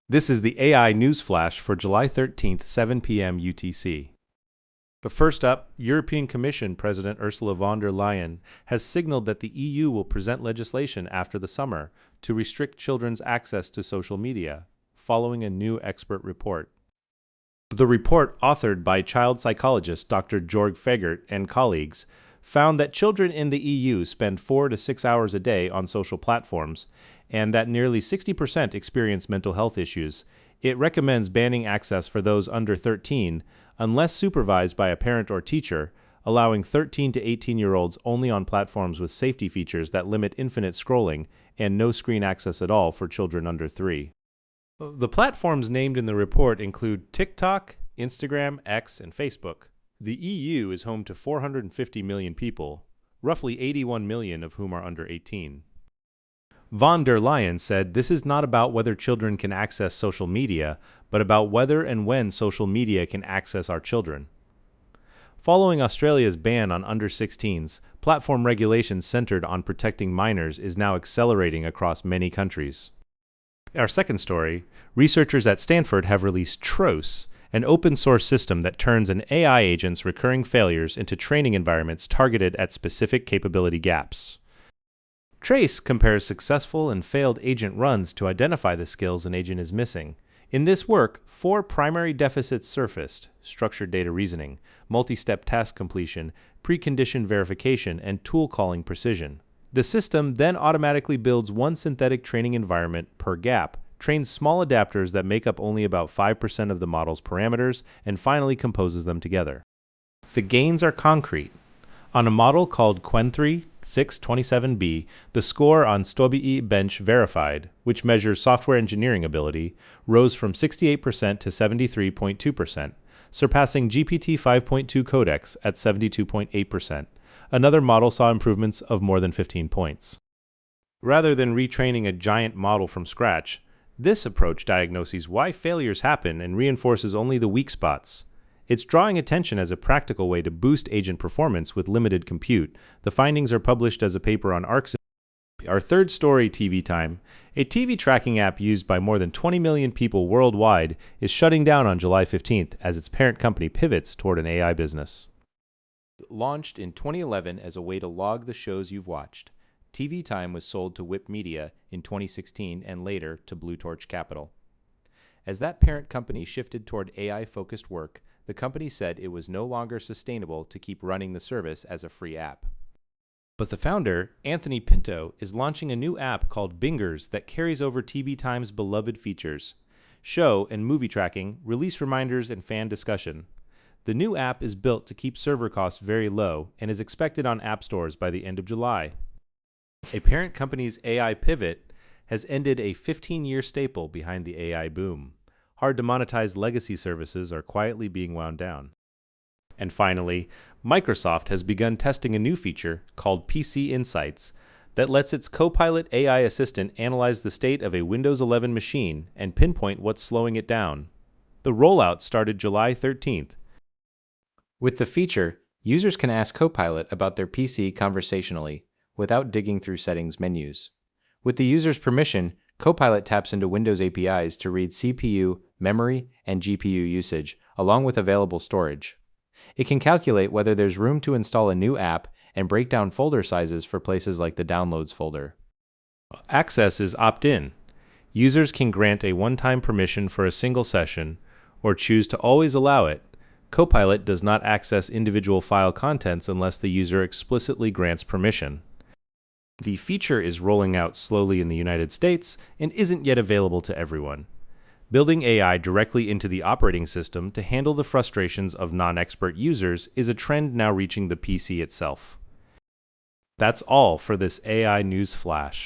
This is the AI News Flash for July 13th, 7 p.m. UTC. But first up, European Commission President Ursula von der Leyen has signaled that the EU will present legislation after the summer to restrict children's access to social media, following a new expert report. The report, authored by child psychologist Dr. Jörg Fegert and colleagues, found that children in the EU spend 4 to 6 hours a day on social platforms, and that nearly 60% experience mental health issues. It recommends banning access for those under 13, unless supervised by a parent or teacher, allowing 13 to 18-year-olds only on platforms with safety features that limit infinite scrolling and no screen access at all for children under 3. The platforms named in the report include TikTok, Instagram, X, and Facebook. The EU is home to 450 million people, roughly 81 million of whom are under 18. Von der Leyen said this is not about whether children can access social media, but about whether and when social media can access our children. Following Australia's ban on under-16s, platform regulation centered on protecting minors is now accelerating across many countries. Our second story, researchers at Stanford have released TRACE, an open-source system that turns an AI agent's recurring failures into training environments targeted at specific capability gaps. TRACE compares successful and failed agent runs to identify the skills an agent is missing. In this work, 4 primary deficits surfaced: structured data reasoning, multi-step task completion, precondition verification, and tool calling precision. The system then automatically builds one synthetic training environment per gap, trains small adapters that make up only about 5% of the model's parameters, and finally composes them together. The gains are concrete. On a model called Qwen3 627B, the score on Stobii Bench Verified, which measures software engineering ability, rose from 68% to 73.2%, surpassing GPT 5.2 Codex at 72.8%. Another model saw improvements of more than 15 points. Rather than retraining a giant model from scratch, this approach diagnoses why failures happen and reinforces only the weak spots. It's drawing attention as a practical way to boost agent performance with limited compute. The findings are published as a paper on ARCS. Our third story, TV Time, a TV tracking app used by more than 20 million people worldwide, is shutting down on July 15th as its parent company pivots toward an AI business. Launched in 2011 as a way to log the shows you've watched, TV Time was sold to Whip Media in 2016 and later to Blue Torch Capital. As that parent company shifted toward AI-focused work, the company said it was no longer sustainable to keep running the service as a free app. But the founder, Anthony Pinto, is launching a new app called Bingers that carries over TV Time's beloved features: show and movie tracking, release reminders, and fan discussion. The new app is built to keep server costs very low and is expected on app stores by the end of July. A parent company's AI pivot has ended a 15-year staple behind the AI boom. Hard to monetize legacy services are quietly being wound down. And finally, Microsoft has begun testing a new feature called PC Insights that lets its Copilot AI assistant analyze the state of a Windows 11 machine and pinpoint what's slowing it down. The rollout started July 13th. With the feature, users can ask Copilot about their PC conversationally without digging through settings menus. With the user's permission, Copilot taps into Windows APIs to read CPU, memory, and GPU usage, along with available storage. It can calculate whether there's room to install a new app and break down folder sizes for places like the Downloads folder. Access is opt-in. Users can grant a one-time permission for a single session or choose to always allow it. Copilot does not access individual file contents unless the user explicitly grants permission. The feature is rolling out slowly in the United States and isn't yet available to everyone. Building AI directly into the operating system to handle the frustrations of non-expert users is a trend now reaching the PC itself. That's all for this AI News Flash.